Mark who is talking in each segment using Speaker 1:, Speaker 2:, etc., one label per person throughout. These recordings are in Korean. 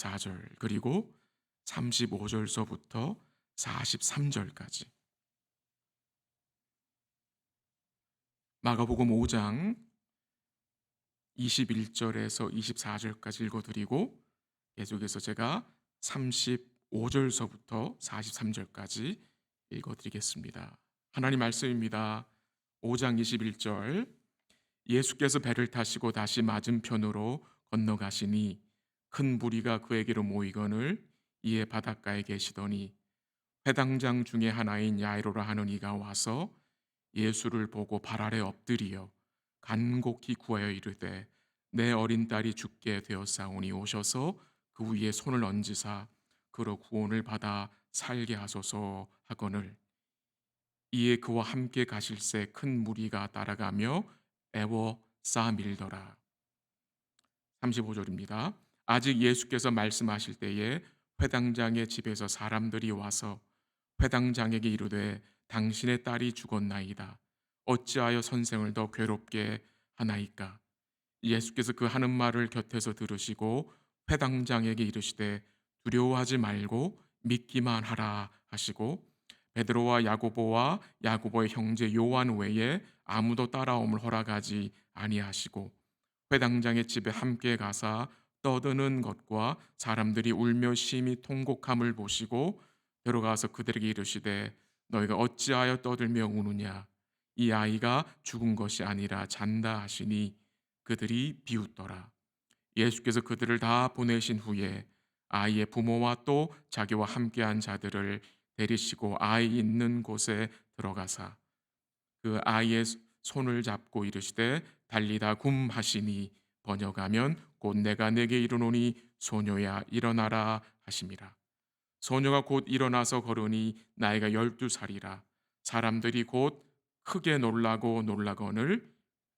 Speaker 1: 4절 그리고 35절서부터 43절까지 마가복음 5장 21절에서 24절까지 읽어드리고 계속해서 제가 35절서부터 43절까지 읽어드리겠습니다. 하나님 말씀입니다. 5장 21절 예수께서 배를 타시고 다시 맞은편으로 건너가시니 큰 무리가 그에게로 모이거늘 이에 바닷가에 계시더니 회당장 중에 하나인 야이로라 하는 이가 와서 예수를 보고 발 아래 엎드리어 간곡히 구하여 이르되 내 어린 딸이 죽게 되었사오니 오셔서 그 위에 손을 얹으사 그로 구원을 받아 살게 하소서 하거늘 이에 그와 함께 가실새 큰 무리가 따라가며 애워 싸 밀더라. 35절입니다. 아직 예수께서 말씀하실 때에 회당장의 집에서 사람들이 와서 회당장에게 이르되 당신의 딸이 죽었나이다. 어찌하여 선생을 더 괴롭게 하나이까? 예수께서 그 하는 말을 곁에서 들으시고 회당장에게 이르시되 두려워하지 말고 믿기만 하라 하시고 베드로와 야고보와 야고보의 형제 요한 외에 아무도 따라옴을 허락하지 아니하시고 회당장의 집에 함께 가사 떠드는 것과 사람들이 울며 심히 통곡함을 보시고 들어가서 그들에게 이르시되 너희가 어찌하여 떠들며 우느냐 이 아이가 죽은 것이 아니라 잔다 하시니 그들이 비웃더라. 예수께서 그들을 다 보내신 후에 아이의 부모와 또 자기와 함께한 자들을 데리시고 아이 있는 곳에 들어가사 그 아이의 손을 잡고 이르시되 달리다 굼 하시니 번역하면 곧 내가 내게 이르노니 소녀야 일어나라 하심이라. 소녀가 곧 일어나서 걸으니 나이가 12살이라. 사람들이 곧 크게 놀라고 놀라거늘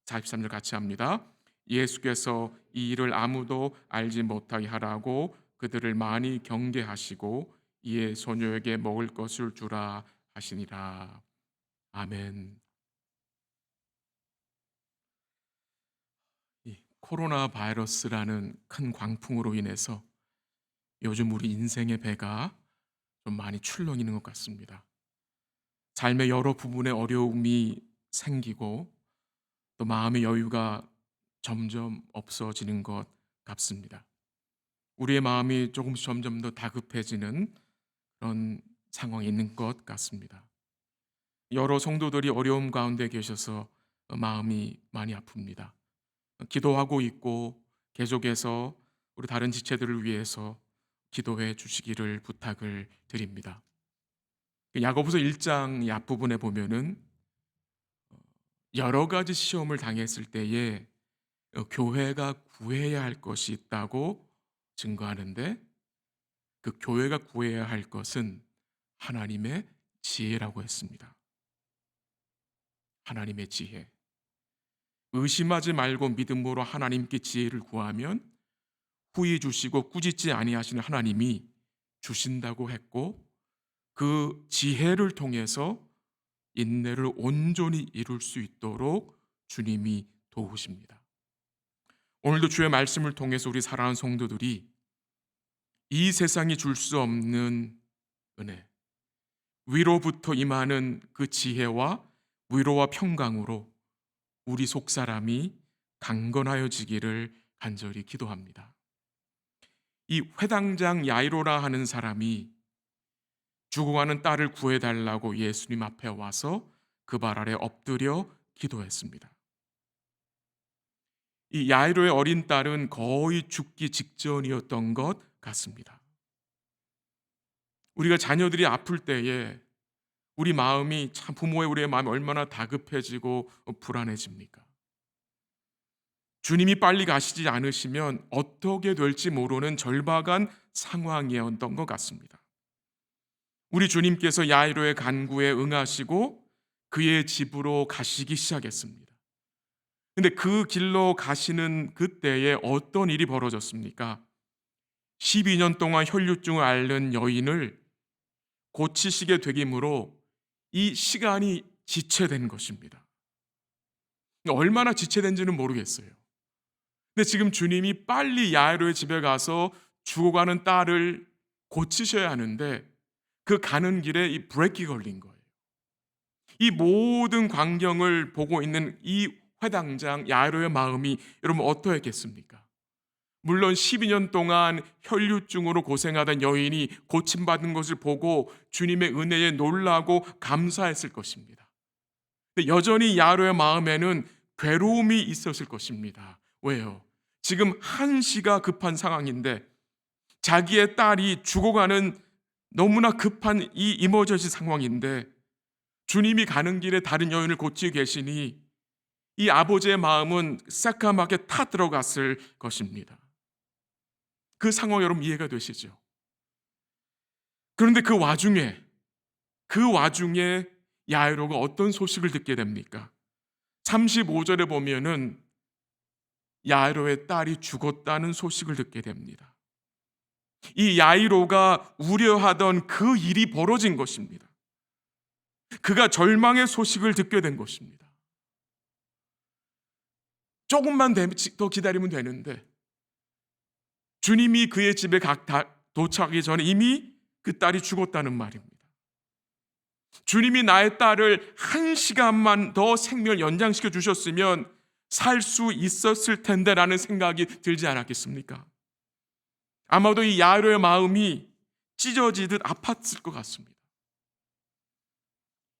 Speaker 1: 43절 같이 합니다. 예수께서 이 일을 아무도 알지 못하게 하라고 그들을 많이 경계하시고 이에 소녀에게 먹을 것을 주라 하시니라. 아멘. 이 코로나 바이러스라는 큰 광풍으로 인해서 요즘 우리 인생의 배가 좀 많이 출렁이는 것 같습니다. 삶의 여러 부분에 어려움이 생기고 또 마음의 여유가 점점 없어지는 것 같습니다. 우리의 마음이 조금씩 점점 더 다급해지는 그런 상황에 있는 것 같습니다. 여러 성도들이 어려움 가운데 계셔서 마음이 많이 아픕니다. 기도하고 있고 계속해서 우리 다른 지체들을 위해서 기도해 주시기를 부탁을 드립니다. 야고보서 1장 이 앞부분에 보면은 여러 가지 시험을 당했을 때에 교회가 구해야 할 것이 있다고 증거하는데 그 교회가 구해야 할 것은 하나님의 지혜라고 했습니다. 하나님의 지혜. 의심하지 말고 믿음으로 하나님께 지혜를 구하면 후히 주시고 꾸짖지 아니하시는 하나님이 주신다고 했고 그 지혜를 통해서 인내를 온전히 이룰 수 있도록 주님이 도우십니다. 오늘도 주의 말씀을 통해서 우리 사랑하는 성도들이 이 세상이 줄 수 없는 은혜, 위로부터 임하는 그 지혜와 위로와 평강으로 우리 속사람이 강건하여지기를 간절히 기도합니다. 이 회당장 야이로라 하는 사람이 죽어가는 딸을 구해달라고 예수님 앞에 와서 그 발 아래 엎드려 기도했습니다. 이 야이로의 어린 딸은 거의 죽기 직전이었던 것 같습니다. 우리가 자녀들이 아플 때에 우리 마음이 참 부모의 우리의 마음이 얼마나 다급해지고 불안해집니까? 주님이 빨리 가시지 않으시면 어떻게 될지 모르는 절박한 상황이었던 것 같습니다. 우리 주님께서 야이로의 간구에 응하시고 그의 집으로 가시기 시작했습니다. 근데 그 길로 가시는 그때에 어떤 일이 벌어졌습니까? 12년 동안 혈류증을 앓는 여인을 고치시게 되기므로 이 시간이 지체된 것입니다. 얼마나 지체된지는 모르겠어요. 근데 지금 주님이 빨리 야이로의 집에 가서 죽어가는 딸을 고치셔야 하는데 그 가는 길에 이 브레이크가 걸린 거예요. 이 모든 광경을 보고 있는 이 회당장 야이로의 마음이 여러분 어떠했겠습니까? 물론 12년 동안 혈류증으로 고생하던 여인이 고침받은 것을 보고 주님의 은혜에 놀라고 감사했을 것입니다. 근데 여전히 야이로의 마음에는 괴로움이 있었을 것입니다. 왜요? 지금 한시가 급한 상황인데 자기의 딸이 죽어가는 너무나 급한 이 이머전시 상황인데 주님이 가는 길에 다른 여인을 고치고 계시니 이 아버지의 마음은 새까맣게 타 들어갔을 것입니다. 그 상황 여러분 이해가 되시죠? 그런데 그 와중에 야이로가 어떤 소식을 듣게 됩니까? 35절에 보면은 야이로의 딸이 죽었다는 소식을 듣게 됩니다. 이 야이로가 우려하던 그 일이 벌어진 것입니다. 그가 절망의 소식을 듣게 된 것입니다. 조금만 더 기다리면 되는데 주님이 그의 집에 도착하기 전에 이미 그 딸이 죽었다는 말입니다. 주님이 나의 딸을 1시간만 더 생명을 연장시켜 주셨으면 살 수 있었을 텐데라는 생각이 들지 않았겠습니까? 아마도 이 야이로의 마음이 찢어지듯 아팠을 것 같습니다.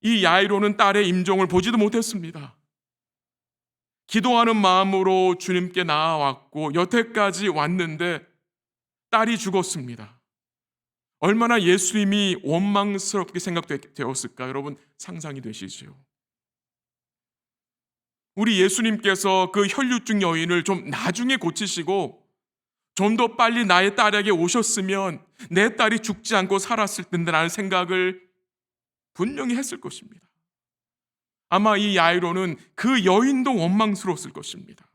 Speaker 1: 이 야이로는 딸의 임종을 보지도 못했습니다. 기도하는 마음으로 주님께 나아왔고 여태까지 왔는데 딸이 죽었습니다. 얼마나 예수님이 원망스럽게 생각되었을까 여러분 상상이 되시죠? 우리 예수님께서 그 혈류증 여인을 좀 나중에 고치시고 좀 더 빨리 나의 딸에게 오셨으면 내 딸이 죽지 않고 살았을 텐데라는 생각을 분명히 했을 것입니다. 아마 이 야이로는 그 여인도 원망스러웠을 것입니다.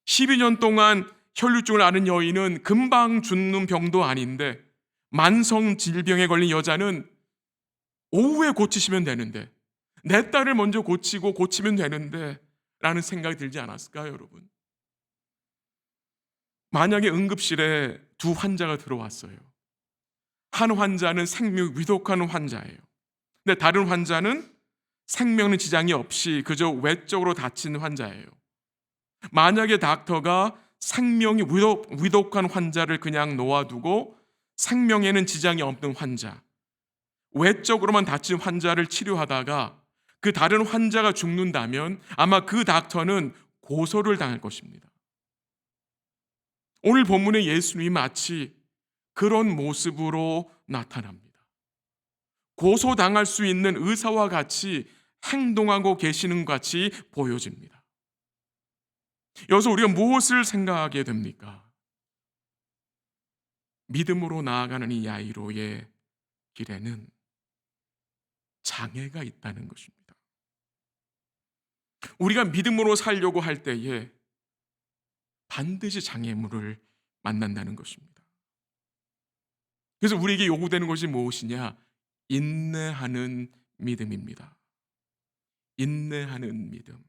Speaker 1: 12년 동안 혈류증을 앓은 여인은 금방 죽는 병도 아닌데 만성 질병에 걸린 여자는 오후에 고치시면 되는데 내 딸을 먼저 고치면 되는데 라는 생각이 들지 않았을까요 여러분? 만약에 응급실에 두 환자가 들어왔어요. 한 환자는 생명 위독한 환자예요. 근데 다른 환자는 생명의 지장이 없이 그저 외적으로 다친 환자예요. 만약에 닥터가 생명이 위독한 환자를 그냥 놓아두고 생명에는 지장이 없는 환자, 외적으로만 다친 환자를 치료하다가 그 다른 환자가 죽는다면 아마 그 닥터는 고소를 당할 것입니다. 오늘 본문의 예수님이 마치 그런 모습으로 나타납니다. 고소당할 수 있는 의사와 같이 행동하고 계시는 것 같이 보여집니다. 여기서 우리가 무엇을 생각하게 됩니까? 믿음으로 나아가는 이 야이로의 길에는 장애가 있다는 것입니다. 우리가 믿음으로 살려고 할 때에 반드시 장애물을 만난다는 것입니다. 그래서 우리에게 요구되는 것이 무엇이냐? 인내하는 믿음입니다. 인내하는 믿음.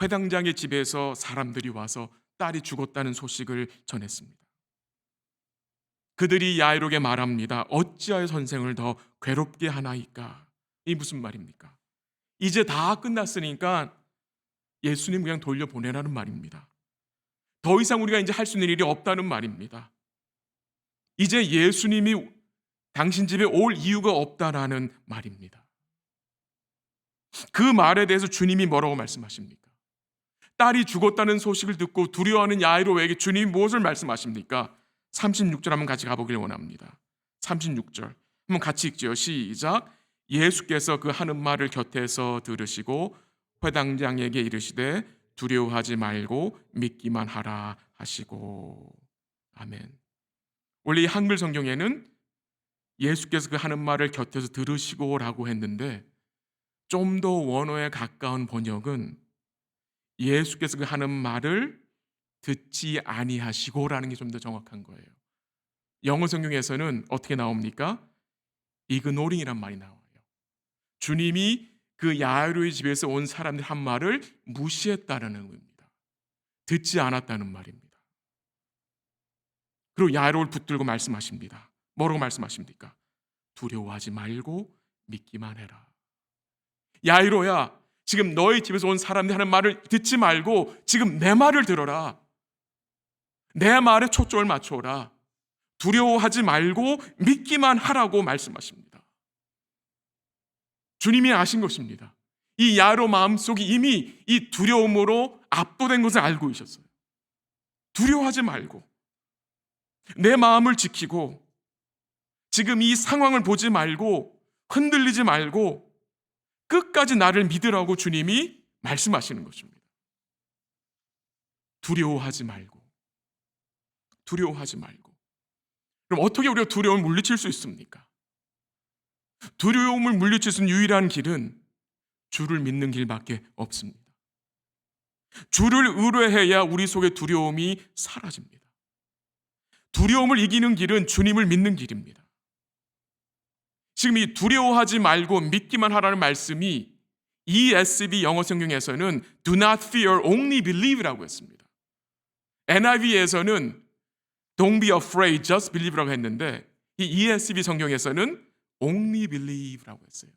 Speaker 1: 회당장의 집에서 사람들이 와서 딸이 죽었다는 소식을 전했습니다. 그들이 야이로에게 말합니다. 어찌하여 선생을 더 괴롭게 하나이까? 이 무슨 말입니까? 이제 다 끝났으니까 예수님 그냥 돌려보내라는 말입니다. 더 이상 우리가 이제 할 수 있는 일이 없다는 말입니다. 이제 예수님이 당신 집에 올 이유가 없다라는 말입니다. 그 말에 대해서 주님이 뭐라고 말씀하십니까? 딸이 죽었다는 소식을 듣고 두려워하는 야이로에게 주님이 무엇을 말씀하십니까? 36절 한번 같이 가보길 원합니다. 36절 한번 같이 읽죠. 시작. 예수께서 그 하는 말을 곁에서 들으시고 회당장에게 이르시되 두려워하지 말고 믿기만 하라 하시고. 아멘. 원래 이 한글 성경에는 예수께서 그 하는 말을 곁에서 들으시고라고 했는데 좀 더 원어에 가까운 번역은 예수께서 그 하는 말을 듣지 아니하시고라는 게 좀 더 정확한 거예요. 영어 성경에서는 어떻게 나옵니까? ignoring이란 말이 나와요. 주님이 그 야이로의 집에서 온 사람들 한 말을 무시했다는 의미입니다. 듣지 않았다는 말입니다. 그리고 야이로를 붙들고 말씀하십니다. 뭐라고 말씀하십니까? 두려워하지 말고 믿기만 해라. 야이로야, 지금 너희 집에서 온 사람들이 하는 말을 듣지 말고 지금 내 말을 들어라. 내 말에 초점을 맞춰라. 두려워하지 말고 믿기만 하라고 말씀하십니다. 주님이 아신 것입니다. 이 야이로 마음속이 이미 이 두려움으로 압도된 것을 알고 있었어요. 두려워하지 말고 내 마음을 지키고 지금 이 상황을 보지 말고 흔들리지 말고 끝까지 나를 믿으라고 주님이 말씀하시는 것입니다. 두려워하지 말고. 두려워하지 말고. 그럼 어떻게 우리가 두려움을 물리칠 수 있습니까? 두려움을 물리칠 수 있는 유일한 길은 주를 믿는 길밖에 없습니다. 주를 의뢰해야 우리 속의 두려움이 사라집니다. 두려움을 이기는 길은 주님을 믿는 길입니다. 지금 이 두려워하지 말고 믿기만 하라는 말씀이 ESV 영어 성경에서는 Do not fear, only believe라고 했습니다. NIV에서는 Don't be afraid, just believe라고 했는데 이 ESV 성경에서는 Only believe라고 했어요.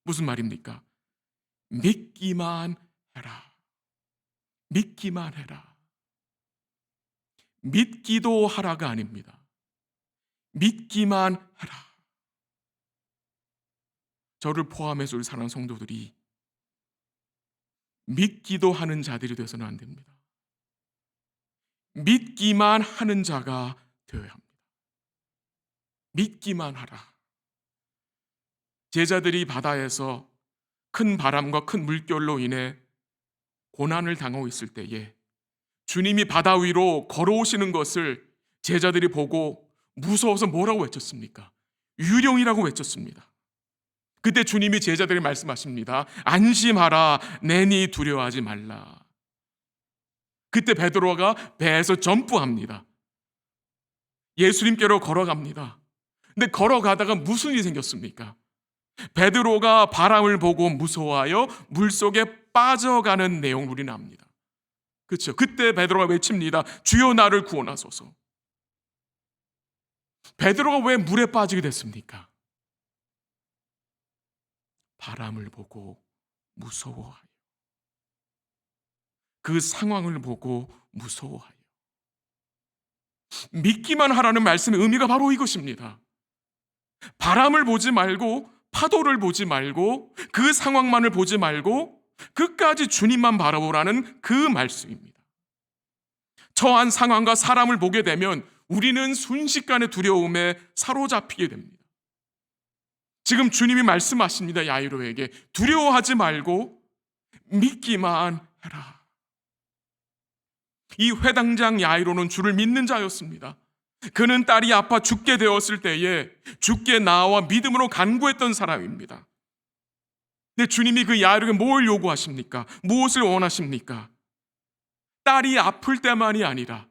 Speaker 1: 무슨 말입니까? 믿기만 해라. 믿기만 해라. 믿기도 하라가 아닙니다. 믿기만 해라. 저를 포함해서 우리 사랑하는 성도들이 믿기도 하는 자들이 되어서는 안 됩니다. 믿기만 하는 자가 되어야 합니다. 믿기만 하라. 제자들이 바다에서 큰 바람과 큰 물결로 인해 고난을 당하고 있을 때에 주님이 바다 위로 걸어오시는 것을 제자들이 보고 무서워서 뭐라고 외쳤습니까? 유령이라고 외쳤습니다. 그때 주님이 제자들에게 말씀하십니다. 안심하라, 내니 두려워하지 말라. 그때 베드로가 배에서 점프합니다. 예수님께로 걸어갑니다. 근데 걸어가다가 무슨 일이 생겼습니까? 베드로가 바람을 보고 무서워하여 물속에 빠져가는 내용을 우리는 압니다. 그렇죠? 그때 베드로가 외칩니다. 주여 나를 구원하소서. 베드로가 왜 물에 빠지게 됐습니까? 바람을 보고 무서워하여. 그 상황을 보고 무서워하여. 믿기만 하라는 말씀의 의미가 바로 이것입니다. 바람을 보지 말고 파도를 보지 말고 그 상황만을 보지 말고 끝까지 주님만 바라보라는 그 말씀입니다. 처한 상황과 사람을 보게 되면 우리는 순식간에 두려움에 사로잡히게 됩니다. 지금 주님이 말씀하십니다. 야이로에게 두려워하지 말고 믿기만 해라. 이 회당장 야이로는 주를 믿는 자였습니다. 그는 딸이 아파 죽게 되었을 때에 죽게 나와 믿음으로 간구했던 사람입니다. 근데 주님이 그 야이로에게 뭘 요구하십니까? 무엇을 원하십니까? 딸이 아플 때만이 아니라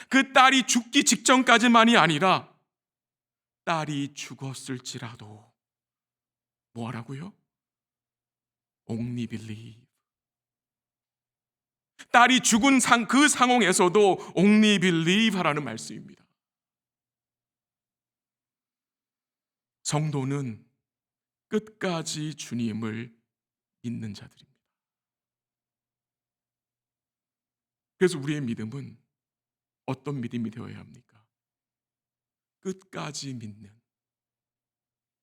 Speaker 1: 그 딸이 죽기 직전까지만이 아니라 딸이 죽었을지라도 뭐라고요? Only believe. 딸이 죽은 그 상황에서도 Only believe 하라는 말씀입니다. 성도는 끝까지 주님을 믿는 자들입니다. 그래서 우리의 믿음은 어떤 믿음이 되어야 합니까? 끝까지 믿는,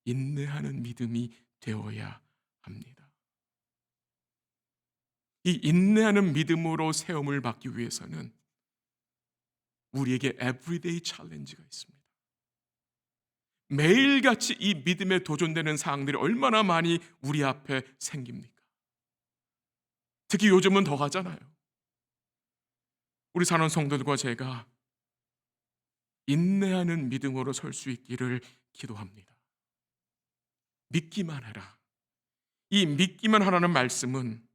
Speaker 1: 인내하는 믿음이 되어야 합니다. 이 인내하는 믿음으로 세움을 받기 위해서는 우리에게 everyday challenge가 있습니다. 매일같이 이 믿음에 도전되는 사항들이 얼마나 많이 우리 앞에 생깁니까? 특히 요즘은 더 하잖아요. 우리 사는 성도들과 제가 인내하는 믿음으로 설 수 있기를 기도합니다. 믿기만 해라. 이 믿기만 하라는 말씀은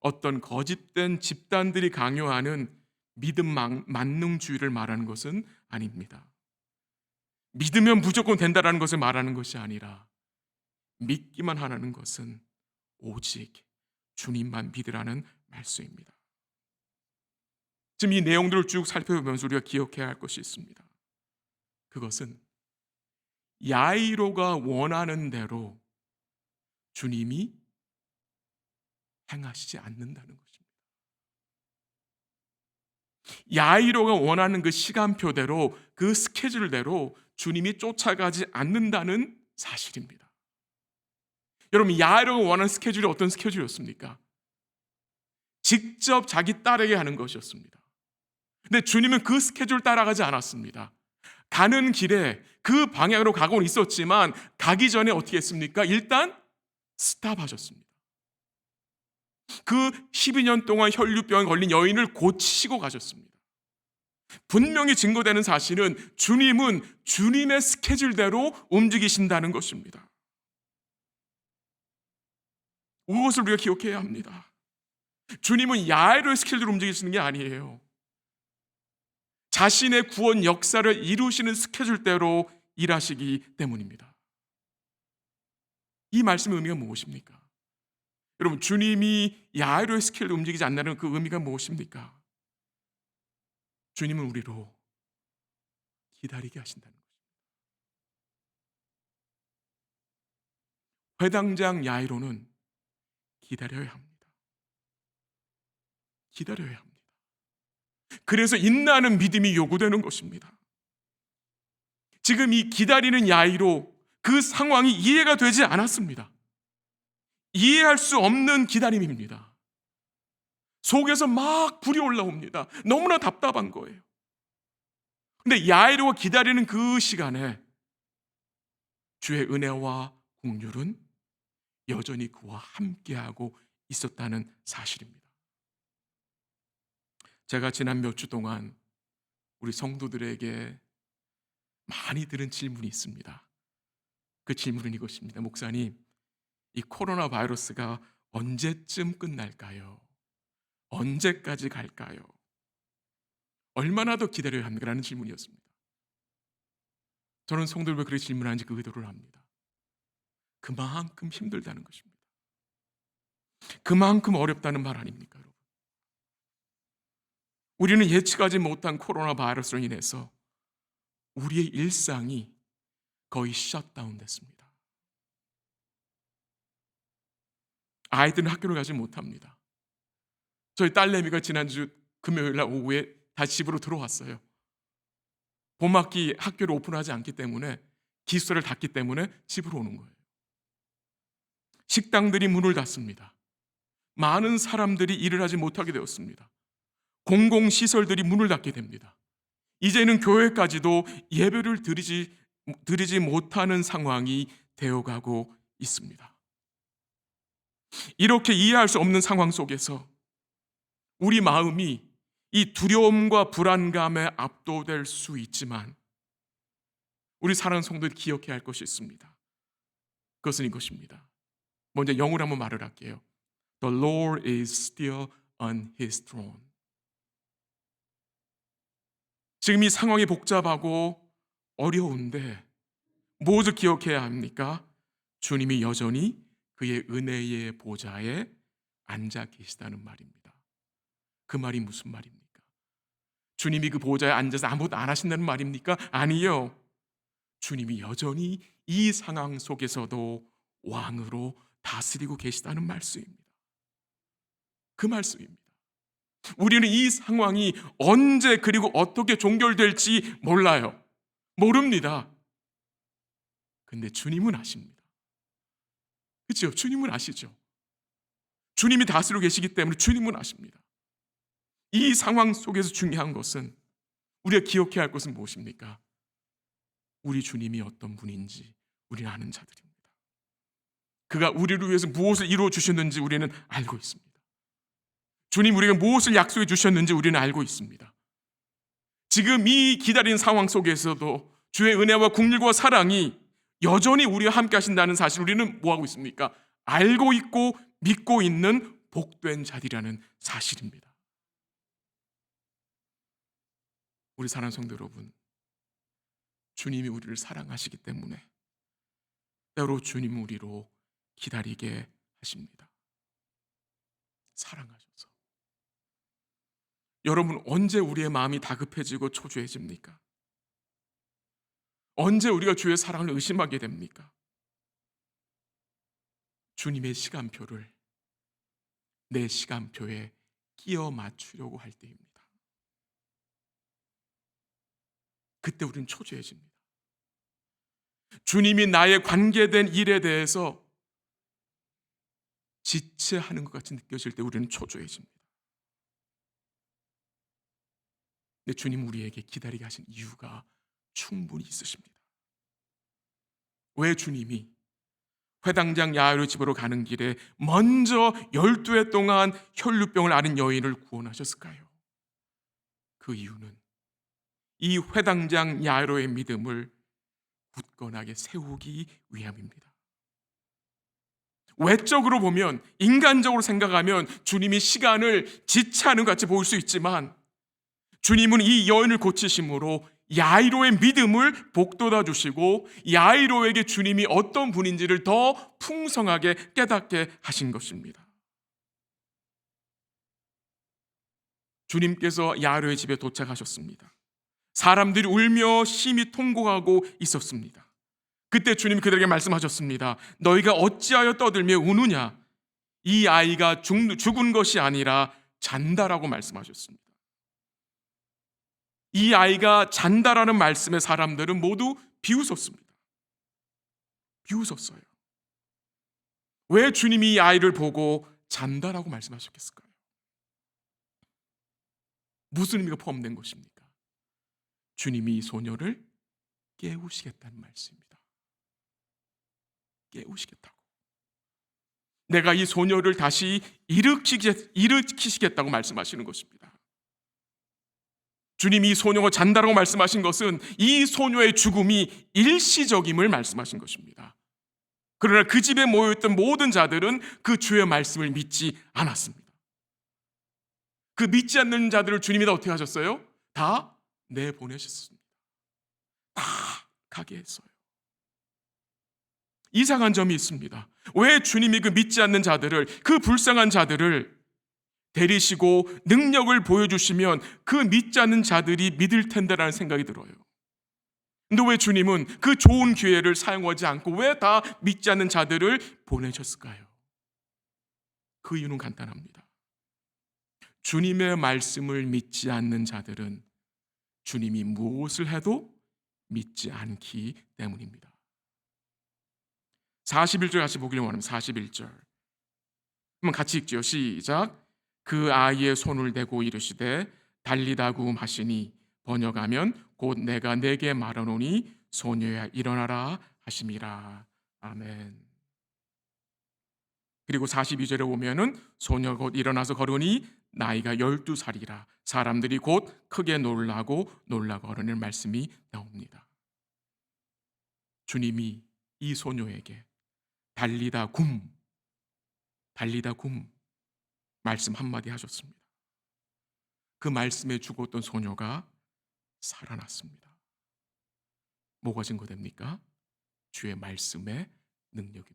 Speaker 1: 어떤 거짓된 집단들이 강요하는 믿음 만능주의를 말하는 것은 아닙니다. 믿으면 무조건 된다라는 것을 말하는 것이 아니라 믿기만 하라는 것은 오직 주님만 믿으라는 말씀입니다. 지금 이 내용들을 쭉 살펴보면서 우리가 기억해야 할 것이 있습니다. 그것은 야이로가 원하는 대로 주님이 행하시지 않는다는 것입니다. 야이로가 원하는 그 시간표대로, 그 스케줄대로 주님이 쫓아가지 않는다는 사실입니다. 여러분, 야이로가 원하는 스케줄이 어떤 스케줄이었습니까? 직접 자기 딸에게 하는 것이었습니다. 근데 주님은 그 스케줄 따라가지 않았습니다. 가는 길에 그 방향으로 가고는 있었지만 가기 전에 어떻게 했습니까? 일단 스탑하셨습니다. 그 12년 동안 혈류병에 걸린 여인을 고치시고 가셨습니다. 분명히 증거되는 사실은 주님은 주님의 스케줄대로 움직이신다는 것입니다. 그것을 우리가 기억해야 합니다. 주님은 야이로의 스케줄대로 움직이시는 게 아니에요. 자신의 구원 역사를 이루시는 스케줄대로 일하시기 때문입니다. 이 말씀의 의미가 무엇입니까? 여러분, 주님이 야이로의 스케줄로 움직이지 않는 그 의미가 무엇입니까? 주님은 우리로 기다리게 하신다는 것입니다. 회당장 야이로는 기다려야 합니다. 기다려야 합니다. 그래서 인내하는 믿음이 요구되는 것입니다. 지금 이 기다리는 야이로, 그 상황이 이해가 되지 않았습니다. 이해할 수 없는 기다림입니다. 속에서 막 불이 올라옵니다. 너무나 답답한 거예요. 근데 야이로가 기다리는 그 시간에 주의 은혜와 긍휼은 여전히 그와 함께하고 있었다는 사실입니다. 제가 지난 몇 주 동안 우리 성도들에게 많이 들은 질문이 있습니다. 그 질문은 이것입니다. 목사님, 이 코로나 바이러스가 언제쯤 끝날까요? 언제까지 갈까요? 얼마나 더 기다려야 합니까? 라는 질문이었습니다. 저는 성도들 왜 그렇게 질문하는지 그 의도를 압니다. 그만큼 힘들다는 것입니다. 그만큼 어렵다는 말 아닙니까, 여러분? 우리는 예측하지 못한 코로나 바이러스로 인해서 우리의 일상이 거의 셧다운 됐습니다. 아이들은 학교를 가지 못합니다. 저희 딸내미가 지난주 금요일 날 오후에 다시 집으로 들어왔어요. 봄학기 학교를 오픈하지 않기 때문에, 기숙사를 닫기 때문에 집으로 오는 거예요. 식당들이 문을 닫습니다. 많은 사람들이 일을 하지 못하게 되었습니다. 공공시설들이 문을 닫게 됩니다. 이제는 교회까지도 예배를 드리지 못하는 상황이 되어가고 있습니다. 이렇게 이해할 수 없는 상황 속에서 우리 마음이 이 두려움과 불안감에 압도될 수 있지만 우리 사랑하는 성도들이 기억해야 할 것이 있습니다. 그것은 이것입니다. 먼저 영어로 한번 말을 할게요. The Lord is still on His throne. 지금 이 상황이 복잡하고 어려운데 무엇을 기억해야 합니까? 주님이 여전히 그의 은혜의 보좌에 앉아 계시다는 말입니다. 그 말이 무슨 말입니까? 주님이 그 보좌에 앉아서 아무것도 안 하신다는 말입니까? 아니요. 주님이 여전히 이 상황 속에서도 왕으로 다스리고 계시다는 말씀입니다. 그 말씀입니다. 우리는 이 상황이 언제 그리고 어떻게 종결될지 몰라요. 모릅니다. 근데 주님은 아십니다. 그렇죠? 주님은 아시죠? 주님이 다스리고 계시기 때문에 주님은 아십니다. 이 상황 속에서 중요한 것은, 우리가 기억해야 할 것은 무엇입니까? 우리 주님이 어떤 분인지 우리는 아는 자들입니다. 그가 우리를 위해서 무엇을 이루어 주셨는지 우리는 알고 있습니다. 주님 우리에게 무엇을 약속해 주셨는지 우리는 알고 있습니다. 지금 이 기다린 상황 속에서도 주의 은혜와 긍휼과 사랑이 여전히 우리와 함께 하신다는 사실, 우리는 뭐하고 있습니까? 알고 있고 믿고 있는 복된 자들이라는 사실입니다. 우리 사랑하는 성도 여러분, 주님이 우리를 사랑하시기 때문에 때로 주님은 우리로 기다리게 하십니다. 사랑하셔서. 여러분, 언제 우리의 마음이 다급해지고 초조해집니까? 언제 우리가 주의 사랑을 의심하게 됩니까? 주님의 시간표를 내 시간표에 끼워 맞추려고 할 때입니다. 그때 우리는 초조해집니다. 주님이 나의 관계된 일에 대해서 지체하는 것 같이 느껴질 때 우리는 초조해집니다. 근데 주님 우리에게 기다리게 하신 이유가 충분히 있으십니다. 왜 주님이 회당장 야이로 집으로 가는 길에 먼저 12해 동안 혈루병을 앓은 여인을 구원하셨을까요? 그 이유는 이 회당장 야이로의 믿음을 굳건하게 세우기 위함입니다. 외적으로 보면, 인간적으로 생각하면 주님이 시간을 지체하는 것 같이 보일 수 있지만, 주님은 이 여인을 고치심으로 야이로의 믿음을 복돋아 주시고 야이로에게 주님이 어떤 분인지를 더 풍성하게 깨닫게 하신 것입니다. 주님께서 야이로의 집에 도착하셨습니다. 사람들이 울며 심히 통곡하고 있었습니다. 그때 주님이 그들에게 말씀하셨습니다. 너희가 어찌하여 떠들며 우느냐? 이 아이가 죽은 것이 아니라 잔다라고 말씀하셨습니다. 이 아이가 잔다라는 말씀에 사람들은 모두 비웃었습니다. 비웃었어요. 왜 주님이 이 아이를 보고 잔다라고 말씀하셨겠을까요? 무슨 의미가 포함된 것입니까? 주님이 이 소녀를 깨우시겠다는 말씀입니다. 깨우시겠다고. 내가 이 소녀를 다시 일으키시겠다고 말씀하시는 것입니다. 주님이 이 소녀가 잔다라고 말씀하신 것은 이 소녀의 죽음이 일시적임을 말씀하신 것입니다. 그러나 그 집에 모여있던 모든 자들은 그 주의 말씀을 믿지 않았습니다. 그 믿지 않는 자들을 주님이 다 어떻게 하셨어요? 다 내보내셨습니다. 다 가게 했어요. 이상한 점이 있습니다. 왜 주님이 그 믿지 않는 자들을, 그 불쌍한 자들을 데리시고 능력을 보여주시면 그 믿지 않는 자들이 믿을 텐데라는 생각이 들어요. 근데 왜 주님은 그 좋은 기회를 사용하지 않고 왜 다 믿지 않는 자들을 보내셨을까요? 그 이유는 간단합니다. 주님의 말씀을 믿지 않는 자들은 주님이 무엇을 해도 믿지 않기 때문입니다. 41절 같이 보기를 원합니다. 41절 한번 같이 읽죠. 시작. 그 아이의 손을 대고 이르시되 달리다굼 하시니 번역하면 곧 내가 내게 말하노니 소녀야 일어나라 하심이라. 아멘. 그리고 42절에 보면은 소녀 곧 일어나서 걸으니 나이가 12살이라 사람들이 곧 크게 놀라고 걸으는 말씀이 나옵니다. 주님이 이 소녀에게 달리다 굼 말씀 한마디 하셨습니다. 그 말씀에 죽었던 소녀가 살아났습니다. 뭐가 증거됩니까? 주의 말씀의 능력입니다.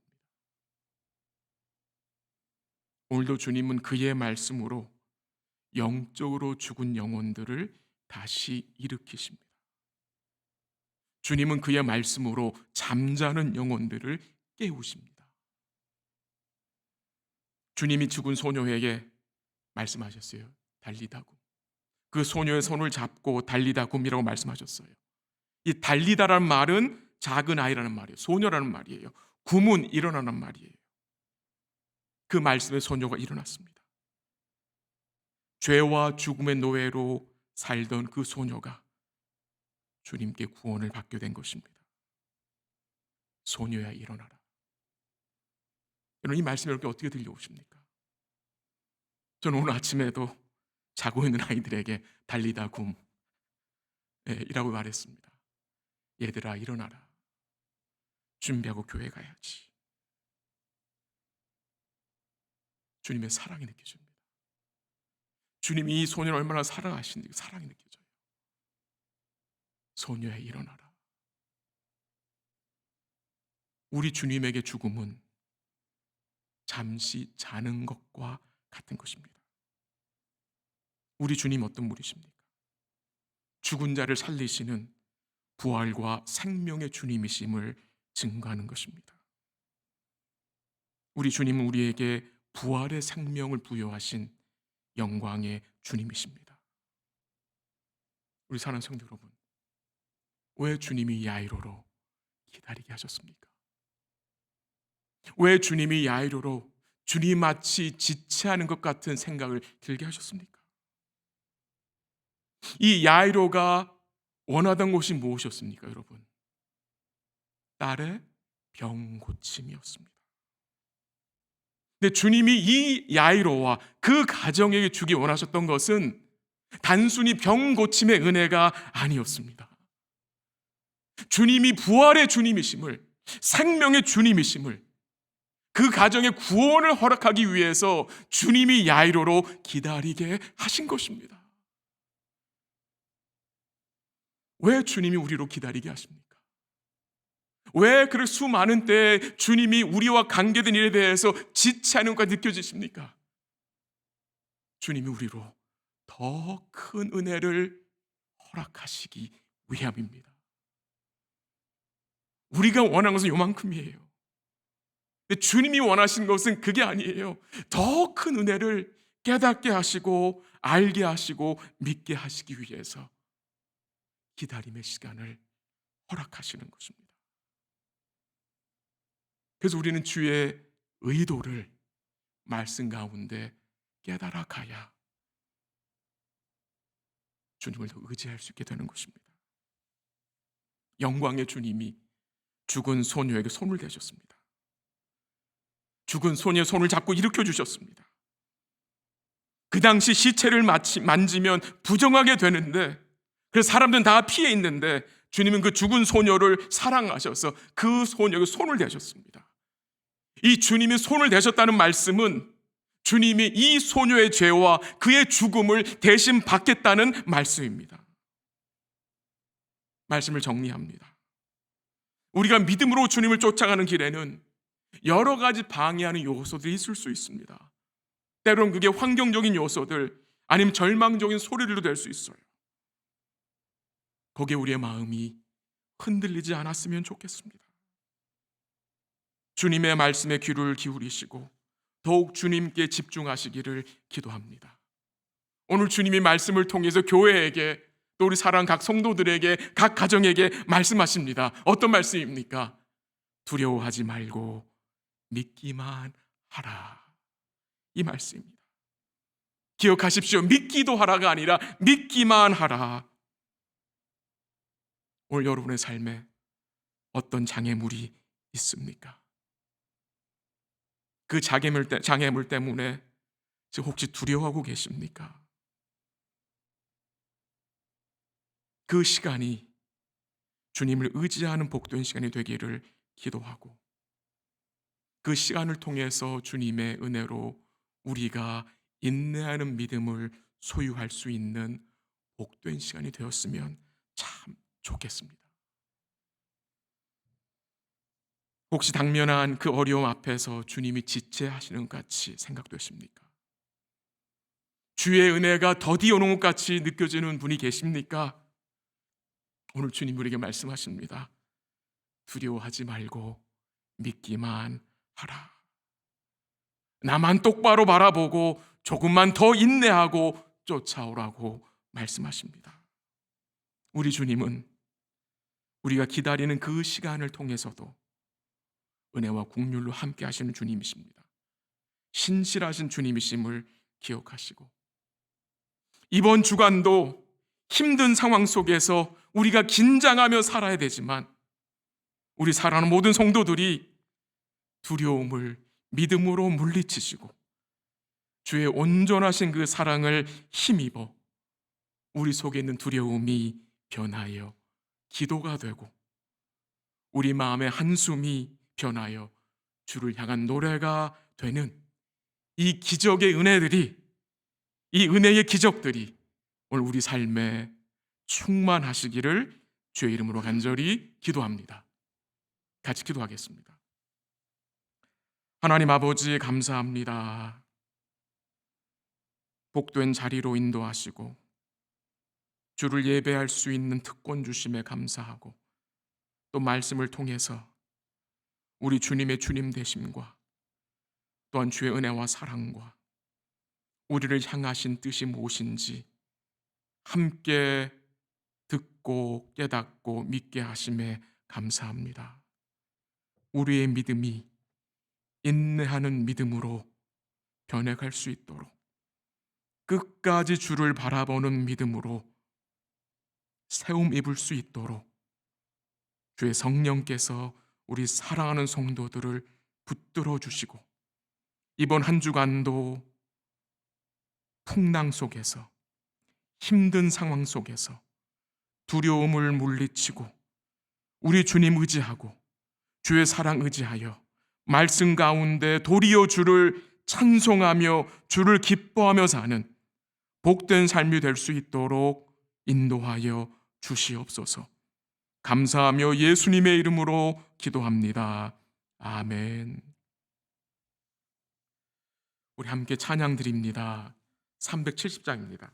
Speaker 1: 오늘도 주님은 그의 말씀으로 영적으로 죽은 영혼들을 다시 일으키십니다. 주님은 그의 말씀으로 잠자는 영혼들을 깨우십니다. 주님이 죽은 소녀에게 말씀하셨어요. 달리다굼. 그 소녀의 손을 잡고 달리다굼이라고 말씀하셨어요. 이 달리다라는 말은 작은 아이라는 말이에요. 소녀라는 말이에요. 굼은 일어나는 말이에요. 그 말씀에 소녀가 일어났습니다. 죄와 죽음의 노예로 살던 그 소녀가 주님께 구원을 받게 된 것입니다. 소녀야 일어나라. 여러분, 이 말씀이 여러분께 어떻게 들려오십니까? 저는 오늘 아침에도 자고 있는 아이들에게 달리다 굼 이라고 말했습니다. 얘들아 일어나라. 준비하고 교회 가야지. 주님의 사랑이 느껴집니다. 주님이 이 소녀를 얼마나 사랑하시는지 사랑이 느껴져요. 소녀야 일어나라. 우리 주님에게 죽음은 잠시 자는 것과 같은 것입니다. 우리 주님 어떤 분이십니까? 죽은 자를 살리시는 부활과 생명의 주님이심을 증거하는 것입니다. 우리 주님은 우리에게 부활의 생명을 부여하신 영광의 주님이십니다. 우리 사랑하는 성도 여러분, 왜 주님이 야이로로 기다리게 하셨습니까? 왜 주님이 야이로로 주님 마치 지체하는 것 같은 생각을 들게 하셨습니까? 이 야이로가 원하던 것이 무엇이었습니까, 여러분? 딸의 병 고침이었습니다. 근데 주님이 이 야이로와 그 가정에게 주기 원하셨던 것은 단순히 병 고침의 은혜가 아니었습니다. 주님이 부활의 주님이심을, 생명의 주님이심을, 그 가정의 구원을 허락하기 위해서 주님이 야이로로 기다리게 하신 것입니다. 왜 주님이 우리로 기다리게 하십니까? 왜 그렇게 수많은 때에 주님이 우리와 관계된 일에 대해서 지체하는 것과 느껴지십니까? 주님이 우리로 더 큰 은혜를 허락하시기 위함입니다. 우리가 원하는 것은 요만큼이에요. 근데 주님이 원하신 것은 그게 아니에요. 더 큰 은혜를 깨닫게 하시고 알게 하시고 믿게 하시기 위해서 기다림의 시간을 허락하시는 것입니다. 그래서 우리는 주의 의도를 말씀 가운데 깨달아 가야 주님을 더 의지할 수 있게 되는 것입니다. 영광의 주님이 죽은 소녀에게 손을 대셨습니다. 죽은 소녀의 손을 잡고 일으켜 주셨습니다. 그 당시 시체를 만지면 부정하게 되는데, 그래서 사람들은 다 피해 있는데 주님은 그 죽은 소녀를 사랑하셔서 그 소녀에게 손을 대셨습니다. 이 주님이 손을 대셨다는 말씀은 주님이 이 소녀의 죄와 그의 죽음을 대신 받겠다는 말씀입니다. 말씀을 정리합니다. 우리가 믿음으로 주님을 쫓아가는 길에는 여러 가지 방해하는 요소들이 있을 수 있습니다. 때로는 그게 환경적인 요소들, 아니면 절망적인 소리들도 될 수 있어요. 거기에 우리의 마음이 흔들리지 않았으면 좋겠습니다. 주님의 말씀에 귀를 기울이시고 더욱 주님께 집중하시기를 기도합니다. 오늘 주님이 말씀을 통해서 교회에게, 또 우리 사랑하는 각 성도들에게, 각 가정에게 말씀하십니다. 어떤 말씀입니까? 두려워하지 말고 믿기만 하라. 이 말씀입니다. 기억하십시오. 믿기도 하라가 아니라 믿기만 하라. 오늘 여러분의 삶에 어떤 장애물이 있습니까? 그 장애물 때문에 지금 혹시 두려워하고 계십니까? 그 시간이 주님을 의지하는 복된 시간이 되기를 기도하고, 그 시간을 통해서 주님의 은혜로 우리가 인내하는 믿음을 소유할 수 있는 복된 시간이 되었으면 참 좋겠습니다. 혹시 당면한 그 어려움 앞에서 주님이 지체하시는 것 같이 생각되십니까? 주의 은혜가 더디 오는 것 같이 느껴지는 분이 계십니까? 오늘 주님 우리에게 말씀하십니다. 두려워하지 말고 믿기만 하라. 나만 똑바로 바라보고 조금만 더 인내하고 쫓아오라고 말씀하십니다. 우리 주님은 우리가 기다리는 그 시간을 통해서도 은혜와 긍휼로 함께 하시는 주님이십니다. 신실하신 주님이심을 기억하시고, 이번 주간도 힘든 상황 속에서 우리가 긴장하며 살아야 되지만, 우리 사랑하는 모든 성도들이 두려움을 믿음으로 물리치시고 주의 온전하신 그 사랑을 힘입어 우리 속에 있는 두려움이 변하여 기도가 되고, 우리 마음의 한숨이 변하여 주를 향한 노래가 되는 이 기적의 은혜들이, 이 은혜의 기적들이 오늘 우리 삶에 충만하시기를 주의 이름으로 간절히 기도합니다. 같이 기도하겠습니다. 하나님 아버지, 감사합니다. 복된 자리로 인도하시고 주를 예배할 수 있는 특권 주심에 감사하고, 또 말씀을 통해서 우리 주님의 주님 되심과 또한 주의 은혜와 사랑과 우리를 향하신 뜻이 무엇인지 함께 듣고 깨닫고 믿게 하심에 감사합니다. 우리의 믿음이 인내하는 믿음으로 변해갈 수 있도록, 끝까지 주를 바라보는 믿음으로 세움 입을 수 있도록 주의 성령께서 우리 사랑하는 성도들을 붙들어 주시고, 이번 한 주간도 풍랑 속에서, 힘든 상황 속에서 두려움을 물리치고 우리 주님 의지하고 주의 사랑 의지하여 말씀 가운데 도리어 주를 찬송하며 주를 기뻐하며 사는 복된 삶이 될 수 있도록 인도하여 주시옵소서. 감사하며 예수님의 이름으로 기도합니다. 아멘. 우리 함께 찬양 드립니다. 370장입니다.